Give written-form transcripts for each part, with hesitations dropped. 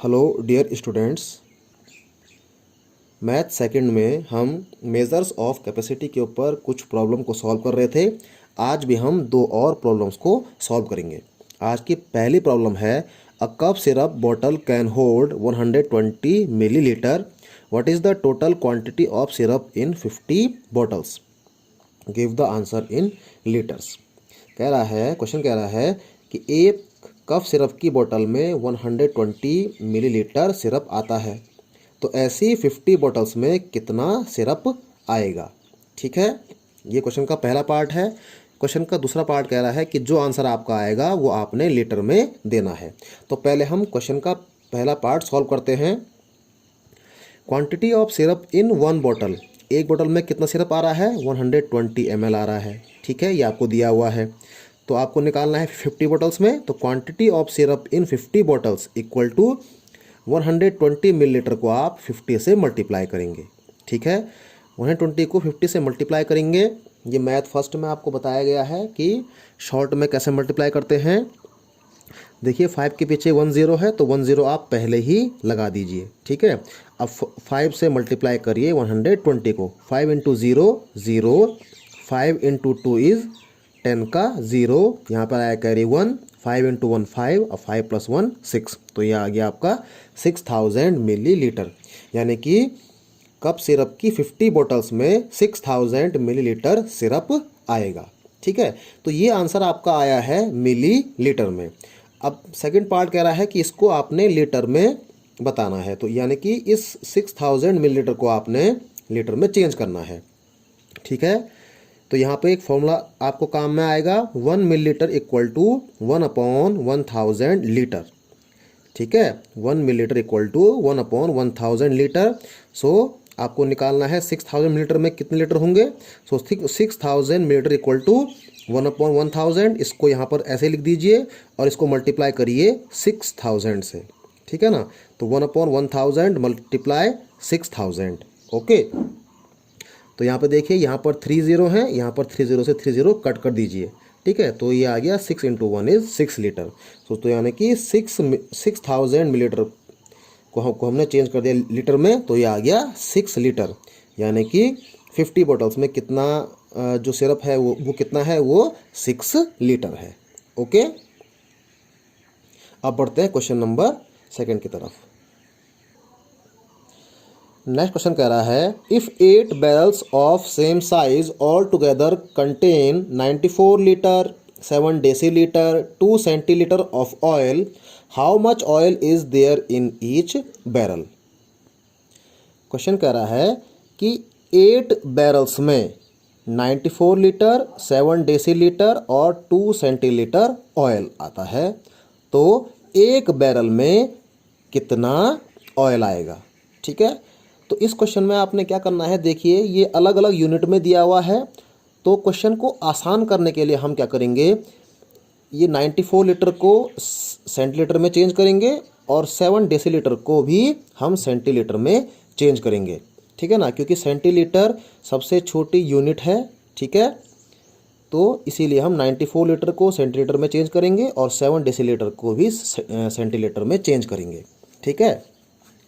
Hello dear students, math second में हम measures of capacity के ऊपर कुछ प्रॉब्लम को सॉल्व कर रहे थे। आज भी हम दो और प्रॉब्लम्स को सॉल्व करेंगे। आज की पहली प्रॉब्लम है a cup syrup bottle can hold 120 millilitre. What is the total quantity of syrup in 50 bottles? Give the answer in litres. कह रहा है, क्वेश्चन कह रहा है कि एक कप सिरप की बोतल में 120 मिलीलीटर सिरप आता है, तो ऐसी 50 बॉटल्स में कितना सिरप आएगा। ठीक है, ये क्वेश्चन का पहला पार्ट है। क्वेश्चन का दूसरा पार्ट कह रहा है कि जो आंसर आपका आएगा वो आपने लीटर में देना है। तो पहले हम क्वेश्चन का पहला पार्ट सॉल्व करते हैं। Quantity of syrup in one bottle, एक बोतल में कितना सिरप आ रहा है? 120 ml आ रहा है। ठीक है, ये आपको दिया हुआ है, तो आपको निकालना है 50 बॉटल्स में। तो quantity of syrup in 50 bottles equal to 120 millilitre को आप 50 से मल्टीप्लाई करेंगे। ठीक है, 120 को 50 से मल्टीप्लाई करेंगे। ये मैथ फर्स्ट में आपको बताया गया है कि शॉर्ट में कैसे मल्टीप्लाई करते हैं। देखिए 5 के पीछे 1 0 है, तो 1 0 आप पहले ही लगा दीजिए। ठीक है, अब 5 से मल्टीप्लाई करिए 120 को। 5 इंटू 0 0, 5 इंटू 2 इज़ 10 का 0, यहाँ पर आया कैरी 1, 5 इंटू 1 5 और 5 प्लस 1 6, तो यह आ गया आपका 6000 मिलीलीटर। यानी कि कप सिरप की 50 बॉटल्स में 6000 मिलीलीटर सिरप आएगा। ठीक है, तो ये आंसर आपका आया है मिलीलीटर में। अब सेकंड पार्ट कह रहा है कि इसको आपने लीटर में बताना है, तो यानी कि इस 6000 मिलीलीटर को आपने लीटर में चेंज करना है। ठीक है, तो यहाँ पे एक फॉर्मूला आपको काम में आएगा, 1 मिलीलीटर इक्वल टू 1/1000 लीटर। ठीक है, 1 मिलीलीटर इक्वल टू 1/1000 लीटर। सो आपको निकालना है 6000 मिलीलीटर में कितने लीटर होंगे। सो 6000 मिलीलीटर इक्वल टू 1/1000। इसको यहाँ पर ऐसे लिख दीजिए और इसको मल्टीप्लाई करिए 6000 से। ठीक है ना, तो 1/1000 मल्टीप्लाई 6000। ओके, तो यहाँ पे देखिए, यहाँ पर 3 0 है, यहाँ पर 3 0 से 3 0 कट कर दीजिए। ठीक है, तो ये आ गया 6 इंटू 1 इज़ 6 लीटर। तो यानी कि 6000 मिलीलीटर को हमने चेंज कर दिया लीटर में, तो ये आ गया 6 लीटर। यानी कि 50 बॉटल्स में कितना जो सिरप है वो कितना है, वो 6 लीटर है। ओके, अब बढ़ते हैं क्वेश्चन नंबर सेकंड की तरफ। नेक्स्ट क्वेश्चन कह रहा है, if 8 barrels of same size all together contain 94 litre, 7 decilitre, 2 centilitre of oil, how much oil is there in each barrel. Question कह रहा है कि 8 बैरल्स में 94 लीटर, 7 डेसीलीटर और 2 सेंटीलीटर ऑयल आता है, तो एक बैरल में कितना ऑयल आएगा। ठीक है, तो इस क्वेश्चन में आपने क्या करना है, देखिए ये अलग अलग यूनिट में दिया हुआ है, तो क्वेश्चन को आसान करने के लिए हम क्या करेंगे, ये 94 लीटर को सेंटीलीटर में चेंज करेंगे और 7 डेसीलीटर को भी हम सेंटीलीटर में चेंज करेंगे। ठीक है ना, क्योंकि सेंटीलीटर सबसे छोटी यूनिट है। ठीक है, तो इसीलिए हम 94 लीटर को सेंटीलीटर में चेंज करेंगे और 7 डेसीलीटर को भी सेंटीलीटर में चेंज करेंगे। ठीक है,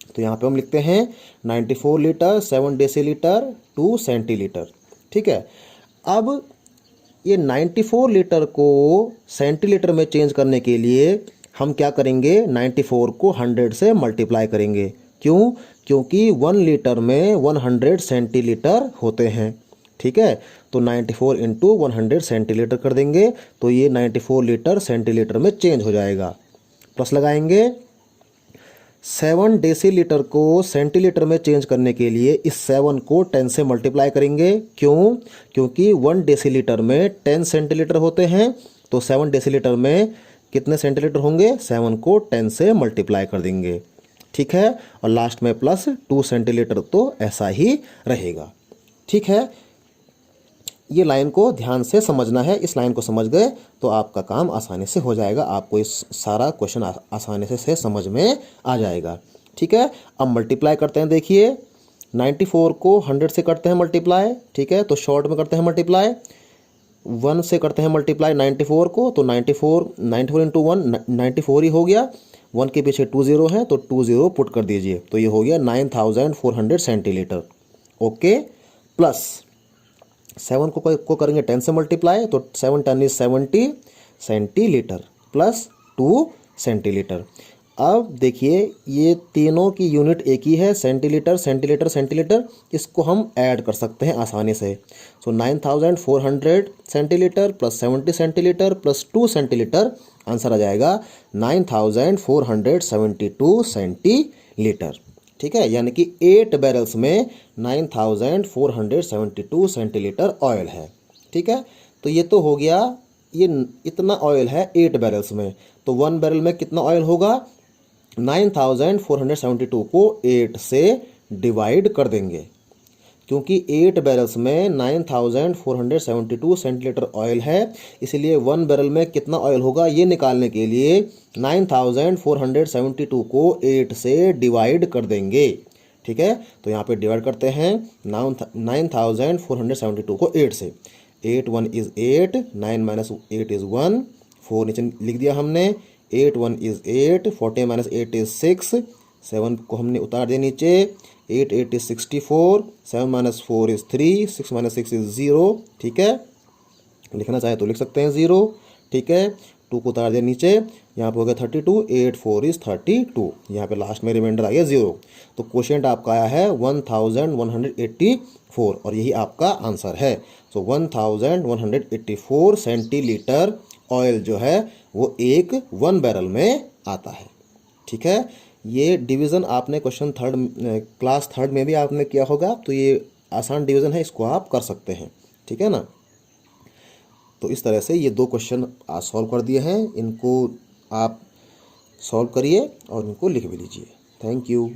तो यहाँ पे हम लिखते हैं 94 लीटर, 7 डेसीलीटर, 2 सेंटीलीटर। ठीक है, अब ये 94 लीटर को सेंटीलीटर में चेंज करने के लिए हम क्या करेंगे, 94 को 100 से मल्टीप्लाई करेंगे। क्यों? क्योंकि 1 लीटर में 100 सेंटीलीटर होते हैं। ठीक है, तो 94 इंटू 100 सेंटीलीटर कर देंगे, तो ये 94 लीटर सेंटीलीटर में चेंज हो जाएगा। प्लस लगाएंगे, 7 डेसीलीटर को सेंटीलीटर में चेंज करने के लिए इस 7 को 10 से मल्टीप्लाई करेंगे। क्यों? क्योंकि 1 डेसीलीटर में 10 सेंटीलीटर होते हैं, तो 7 डेसीलीटर में कितने सेंटीलीटर होंगे, 7 को 10 से मल्टीप्लाई कर देंगे। ठीक है, और लास्ट में प्लस 2 सेंटीलीटर, तो ऐसा ही रहेगा। ठीक है, ये लाइन को ध्यान से समझना है। इस लाइन को समझ गए तो आपका काम आसानी से हो जाएगा, आपको इस सारा क्वेश्चन आसानी से समझ में आ जाएगा। ठीक है, अब मल्टीप्लाई करते हैं। देखिए 94 को 100 से करते हैं मल्टीप्लाई। ठीक है, तो शॉर्ट में करते हैं मल्टीप्लाई, 1 से करते हैं मल्टीप्लाई 94 को, तो 94 इंटू 1 94 ही हो गया। 1 के पीछे 2 0 है, तो 2 0 पुट कर दीजिए, तो ये हो गया 9400 सेंटीलीटर। ओके, प्लस 7 को करेंगे 10 से मल्टीप्लाई, तो 7 10 इज 70 सेंटीलीटर प्लस 2 सेंटीलीटर। अब देखिए ये तीनों की यूनिट एक ही है, सेंटीलीटर सेंटीलीटर सेंटीलीटर, इसको हम ऐड कर सकते हैं आसानी से। So 9400 centilitre plus 70 centilitre plus 2 centilitre, answer आ जाएगा 9472 सेंटीलीटर। ठीक है, यानी कि 8 बैरल्स में 9472 सेंटीलीटर ऑयल है। ठीक है, तो ये तो हो गया, ये इतना ऑयल है 8 बैरल्स में, तो 1 बैरल में कितना ऑयल होगा? 9472 को 8 से डिवाइड कर देंगे, क्योंकि 8 बैरल्स में 9472 सेंटीलीटर ऑयल है, इसलिए 1 बैरल में कितना ऑयल होगा ये निकालने के लिए 9472 को 8 से डिवाइड कर देंगे। ठीक है, तो यहाँ पे डिवाइड करते हैं 9472 को 8 से। 8 1 इज़ 8, 9 माइनस 8 इज़ 1, 4 नीचे लिख दिया हमने। 8 1 इज़ 8, 40 माइनस 8 इज़ 6, 7 को हमने उतार दिया नीचे। 8 8 is 64, 7 minus 4 is 3, 6 minus 6 is 0। ठीक है, लिखना चाहे तो लिख सकते हैं 0। ठीक है, 2 को उतार दिया नीचे, यहाँ पे हो गया 32, 8 4 इज़ 32, यहाँ पे लास्ट में रिमाइंडर आ गया 0। तो क्वोशिएंट आपका आया है 1184 और यही आपका आंसर है। सो 1184 सेंटीलीटर ऑयल जो है वो एक 1 बैरल में आता है। ठीक है, ये डिवीज़न आपने क्वेश्चन क्लास थर्ड में भी आपने किया होगा, तो ये आसान डिवीज़न है, इसको आप कर सकते हैं। ठीक है ना, तो इस तरह से ये 2 क्वेश्चन आज सॉल्व कर दिए हैं, इनको आप सॉल्व करिए और इनको लिख भी लीजिए। Thank you.